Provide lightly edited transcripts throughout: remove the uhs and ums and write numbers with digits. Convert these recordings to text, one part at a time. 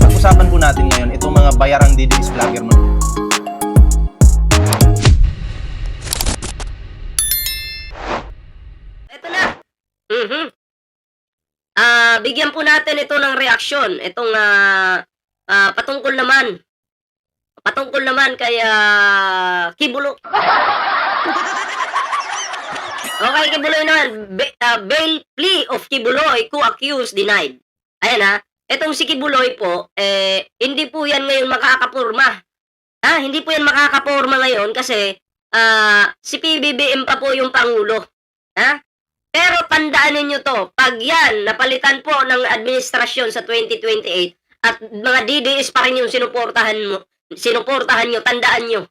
Pag-usapan po natin ngayon itong mga bayarang DDS vlogger mo. Ito na. Bigyan po natin ito ng reaksyon. Itong patungkol naman kay Kibulo. Okay, Kibuloy naman. Bail plea of Kibuloy, co-accused denied. Ayan ha. Itong si Kibuloy po, hindi po yan ngayon makakapurma. Hindi po yan makakapurma ngayon kasi si PBBM pa po yung Pangulo. Pero tandaan ninyo to, pag yan napalitan po ng administrasyon sa 2028 at mga DDS pa rin yung sinuportahan nyo, tandaan nyo.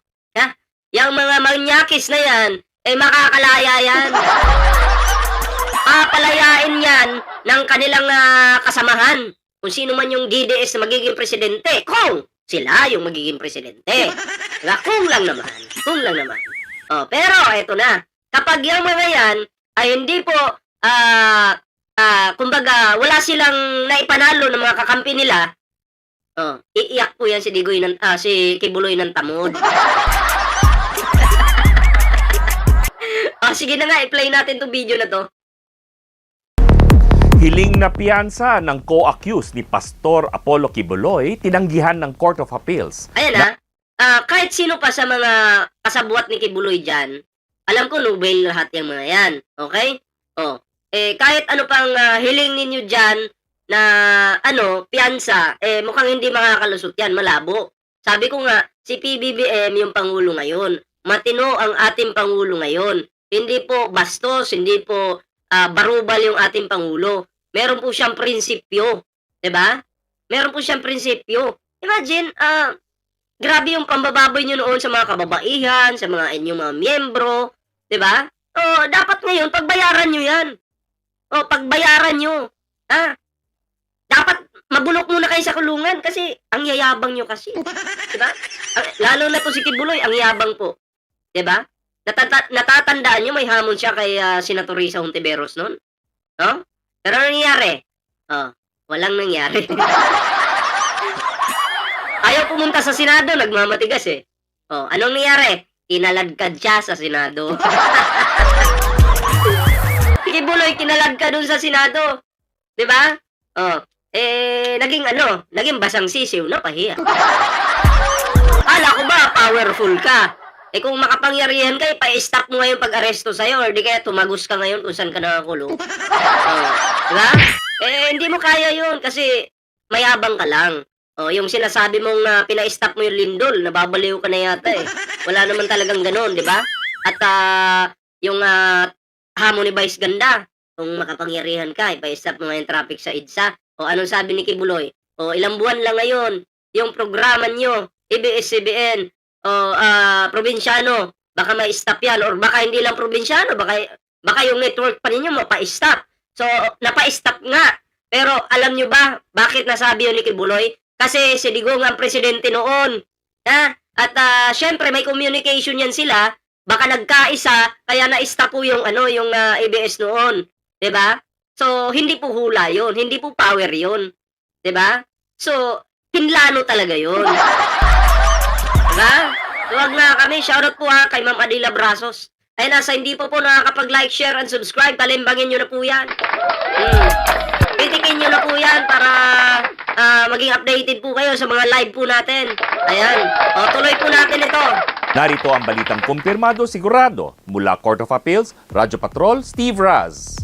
Yung mga manyakis na yan, makakalaya yan. Papalayain yan ng kanilang kasamahan. Kung sino man yung DDS na magiging presidente, kung sila yung magiging presidente. Diba? Kung lang naman. Pero eto na, kapag yung mga yan ay hindi po, kumbaga, wala silang naipanalo ng mga kakampi nila, iiyak po yan si Kibuloy ng tamod. Sige na nga, i-play natin itong video na to. Hiling na piyansa ng co-accused ni Pastor Apollo Kibuloy, tinanggihan ng Court of Appeals. Ayan kahit sino pa sa mga kasabuat ni Kibuloy dyan, alam ko no bail lahat yung mga yan. Okay? Kahit ano pang hiling ninyo dyan na piyansa, mukhang hindi makakalusot yan, malabo. Sabi ko nga, si PBBM yung Pangulo ngayon. Matino ang ating Pangulo ngayon. Hindi po bastos, hindi po barubal yung ating Pangulo. Meron po siyang prinsipyo. Diba? Meron po siyang prinsipyo. Imagine, grabe yung pambababoy nyo noon sa mga kababaihan, sa mga inyong mga miyembro. Diba? Dapat ngayon, pagbayaran nyo yan. Pagbayaran nyo. Dapat mabulok muna kayo sa kulungan kasi ang yayabang nyo kasi. Diba? Lalo na to si Kibuloy, ang yabang po. Diba? Natatandaan nyo, may hamon siya kay Senator Risa Hontiveros noon. Pero ano nangyari? Walang nangyari. Ayaw pumunta sa Senado, nagmamatigas eh. Anong nangyari? Kinaladkad siya sa Senado. Kibuloy, kinaladkad dun sa Senado. Diba? Naging basang sisiw na pahiya. Kala ko ba, powerful ka? Kung makapangyarihan ka, pa-stop mo ngayon pag-aresto sa'yo or di kaya tumagos ka ngayon kung saan ka nakakulong. Diba? Hindi mo kaya yun kasi mayabang ka lang. Yung sinasabi mong pina-stop mo yung lindol, nababaliw ka na yata eh. Wala naman talagang ganon, di ba? At yung hamon ni Vice Ganda, kung makapangyarihan ka, ipa-stop mo ngayon traffic sa EDSA. Anong sabi ni Kibuloy? Ilang buwan lang ngayon, yung programa nyo, ABS-CBN, probinsyano, baka ma-stop yan, or baka hindi lang probinsyano, baka yung network pa ninyo mapa-stop. So, napa-stop nga. Pero alam nyo ba, bakit nasabi yun ni Kibuloy? Kasi si Digong ang presidente noon. At syempre may communication yan sila, baka nagkaisa, kaya na-stop po yung, yung ABS noon. 'Di ba? So, hindi po hula yun, hindi po power yun. 'Di ba? So, pinlano talaga yun. Diba? Huwag na kami. Shoutout po kay Ma'am Adila Brasos. Ay nasa hindi po nakakapag-like, share, and subscribe. Talimbangin nyo na po yan. Pitikin nyo na po yan para maging updated po kayo sa mga live po natin. Ayan. Tuloy po natin ito. Narito ang balitang kumpirmado sigurado mula Court of Appeals, Radyo Patrol, Steve Raz.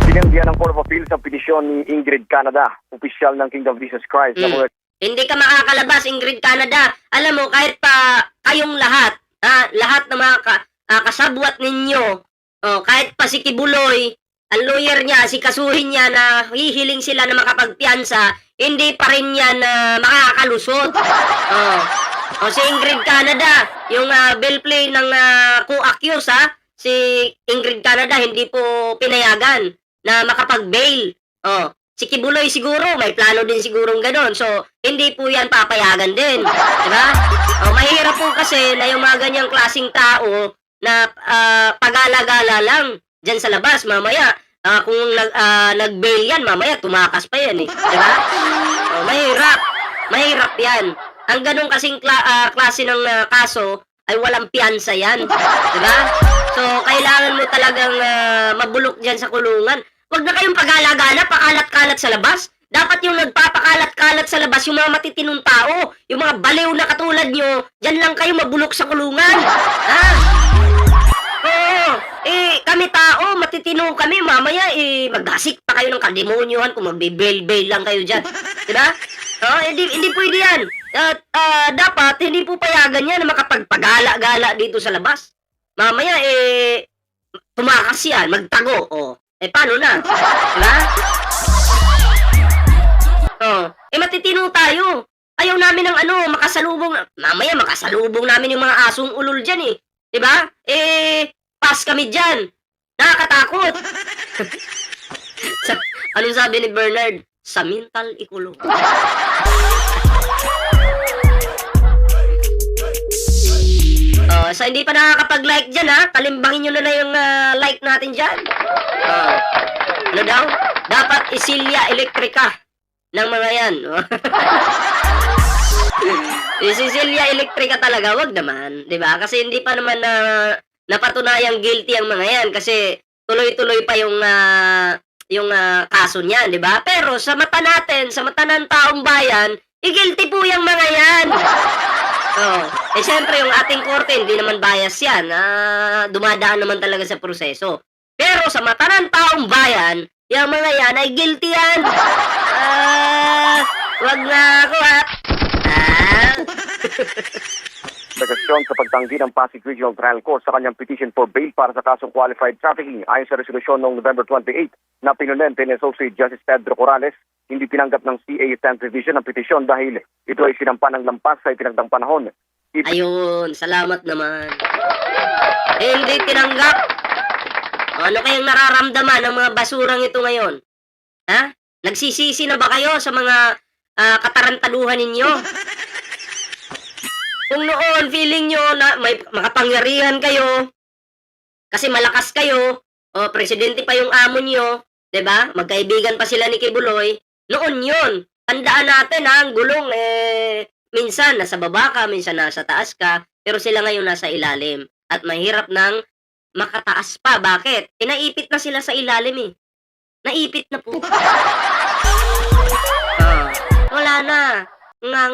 Binanggyan ng Court of Appeals ang petisyon ni Ingrid Canada, opisyal ng Kingdom of Jesus Christ. Hindi ka makakalabas, Ingrid Canada. Alam mo, kahit pa kayong lahat ng mga kasabwat ninyo, kahit pa si Kibuloy, ang lawyer niya, si kasuhin niya na hihiling sila na makapagpiyansa, hindi pa rin yan makakalusot. Si Ingrid Canada, yung bill play ng co-accused, si Ingrid Canada hindi po pinayagan na makapag-bail. Si Kibuloy siguro, may plano din sigurong gano'n. So, hindi po yan papayagan din. Diba? Mahirap po kasi na yung mga ganyang klaseng tao na pag-alagala lang dyan sa labas. Mamaya, Kung nag-bail yan, mamaya tumakas pa yan eh. Diba? Mahirap. Mahirap yan. Ang ganun kasing klase ng kaso ay walang piyansa yan. Diba? So, kailangan mo talagang mabulok dyan sa kulungan. Huwag na kayong pag-alagala, pakalat-kalat sa labas. Dapat yung nagpapakalat-kalat sa labas, yung mga matitinong tao, yung mga baliw na katulad nyo, dyan lang kayo mabulok sa kulungan. Ha? Oo. Kami tao, matitino kami, mamaya, magdasik pa kayo ng kademonyohan kung magbe-bail-bail lang kayo dyan. Diba? Hindi pwede yan. Dapat, hindi po payagan yan na makapagpagala-gala dito sa labas. Mamaya, tumakas yan, magtago. Paano na? Diba? Matitino tayo. Ayaw namin ng makasalubong. Mamaya, makasalubong namin yung mga asong ulol dyan eh. Diba? Pass kami dyan. Nakakatakot. Anong sabi ni Bernard? Sa mental ikulong. Sa hindi pa nakakapag-like dyan ha, kalimbangin nyo na yung like natin dyan. Ano daw? Dapat isilya elektrika ng mga yan. Isisilya elektrika talaga, wag naman. Diba? Kasi hindi pa naman napatunayang guilty ang mga yan. Kasi tuloy-tuloy pa yung kaso niyan, di ba? Pero sa mata natin, sa mata ng taong bayan, guilty po yung mga yan. Siyempre yung ating korte, hindi naman bias yan. Dumadaan naman talaga sa proseso. Pero sa mata ng taong bayan, yung mga yan ay guilty yan. Wag na ako Negasyon sa pagtanggi ng Pasig Regional Trial Court sa kanyang petition for bail para sa kasong qualified trafficking ayon sa resolusyon noong November 28 na pinunente ni Associate Justice Pedro Corrales, hindi tinanggap ng CA 10th Revision ang petisyon dahil ito ay sinampa ng lampas sa itinagdang panahon. Ayun, salamat naman. Hindi tinanggap. Ano kayang nararamdaman ng mga basurang ito ngayon? Ha? Nagsisisi na ba kayo sa mga katarantaduhan ninyo? Kung noon, feeling nyo na may makapangyarihan kayo, kasi malakas kayo, presidente pa yung amo nyo, diba? Magkaibigan pa sila ni Kibuloy, noon yun. Tandaan natin ang gulong, minsan nasa baba ka, minsan nasa taas ka, pero sila ngayon nasa ilalim. At mahirap nang makataas pa. Bakit? Naipit na sila sa ilalim eh. Naipit na po. Wala na. Nga.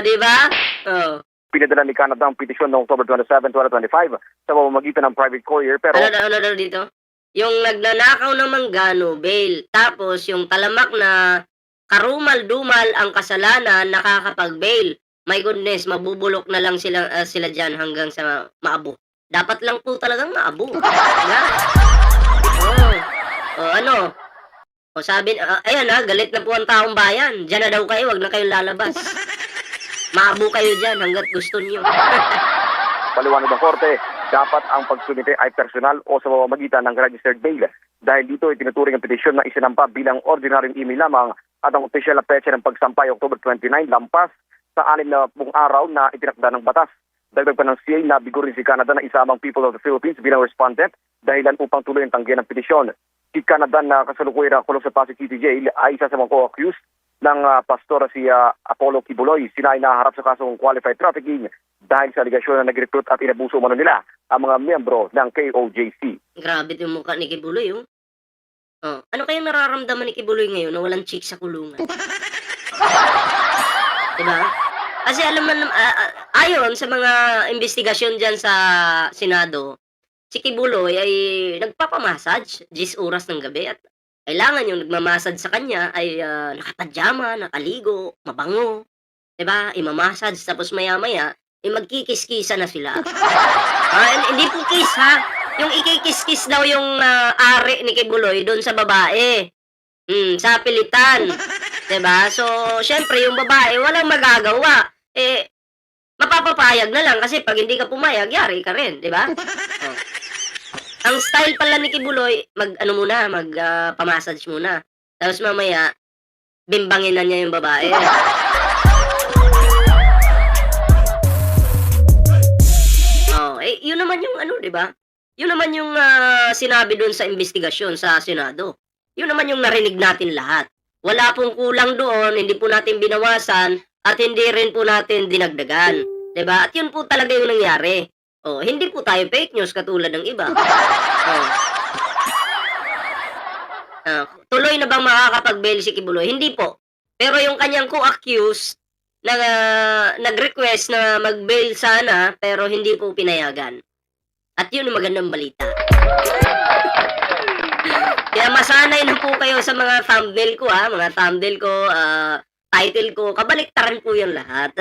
Diba? Pinadala ni Canada ang petisyon noong October 27, 2025 sa pamamagitan ng private courier pero Ano dito? Yung nagnanakaw ng manggano, bail. Tapos yung talamak na karumal-dumal ang kasalanan, nakakapag-bail. My goodness, mabubulok na lang sila dyan hanggang sa maabo. Dapat lang po talagang maabo. Diba? Ano? Sabi, ayan galit na po ang taong bayan. Diyan na daw kayo, wag na kayong lalabas. Maabo kayo dyan hanggat gusto nyo. paliwanag ng korte, dapat ang pagsumite ay personal o sa pamamagitan ng registered bail. Dahil dito ay tinuturing ang petisyon na isinampa bilang ordinaryong email lamang at ang opisyal na petsa ng pagsampa ay October 29 lampas sa 6 na araw na itinakda ng batas. Dagdag pa ng CA na bigurin si Canada na isamang People of the Philippines bilang respondent dahilan upang tuloy ang tanggihan ng petisyon. Si Canada na kasalukuyan na kulong sa Pasig City Jail ay isa sa mga co-accused ng pastor si Apollo Kibuloy. Sina ay naharap sa kasong qualified trafficking dahil sa aligasyon na nag-recruit at inabuso umano nila ang mga miyembro ng KOJC. Grabe yung mukha ni Kibuloy, oh. Ano kayang nararamdaman ni Kibuloy ngayon na walang chick sa kulungan? Diba? Kasi alam mo, ayon sa mga investigasyon dyan sa Senado, si Kibuloy ay nagpapamassage 10 oras ng gabi at kailangan yung nagmamassage sa kanya ay nakapadyama, nakaligo, mabango. Diba? Imamassage tapos maya-maya, magkikis-kisa na sila. Hindi po kiss ha. Yung ikikis-kis daw yung ari ni Kibuloy doon sa babae. Sa pilitan. Diba? So, syempre yung babae walang magagawa. Mapapapayag na lang kasi pag hindi ka pumayag, yari ka rin. Diba? Ang style pala ni Kibuloy, pamassage muna. Tapos mamaya, bimbangin na niya yung babae. Yun naman naman yung ano, di ba? Yun naman yung sinabi doon sa investigasyon sa Senado. Yun naman yung narinig natin lahat. Wala pong kulang doon, hindi po natin binawasan, at hindi rin po natin dinagdagan. Diba? At yun po talaga yung nangyari. Oh, hindi po tayo fake news katulad ng iba. Oh. Tuloy na bang makakapag-bail si Kibuloy? Hindi po. Pero yung kanyang co-accused na nag-request na mag-bail sana pero hindi po pinayagan. At yun yung magandang balita. Kaya masanay na po kayo sa mga thumbnail ko mga thumbnail ko, title ko, kabaliktaran po yung lahat.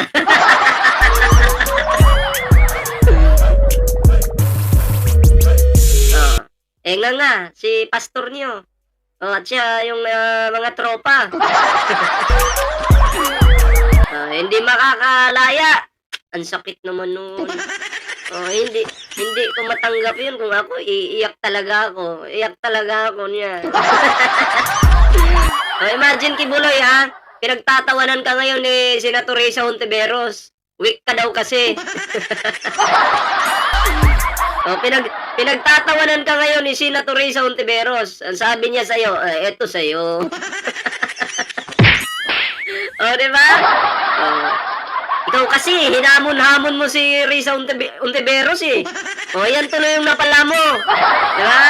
nga, si pastor niyo. At siya yung mga tropa. Hindi makakalaya. Ang sakit naman nun. Hindi ko matanggap yun. Kung ako, iiyak talaga ako. Iyak talaga ako niya. Imagine, Kibuloy, pinagtatawanan ka ngayon ni Senator Risa Hontiveros. Weak ka daw kasi. Pinagtatawanan ka ngayon ni Senator Risa Hontiveros. Ang sabi niya sa'yo, eto sa'yo. Diba? Ikaw kasi, hinamon-hamon mo si Risa Hontiveros yan tuloy yung napala mo. Diba?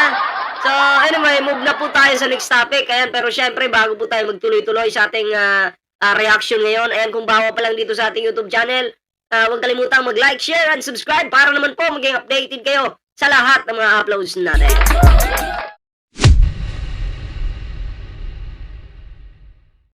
So, anyway, move na po tayo sa next topic. Pero syempre, bago po tayo magtuloy-tuloy sa ating reaction ngayon, kung bawa pa lang dito sa ating YouTube channel, huwag kalimutang mag-like, share, and subscribe para naman po maging updated kayo sa lahat ng mga uploads natin.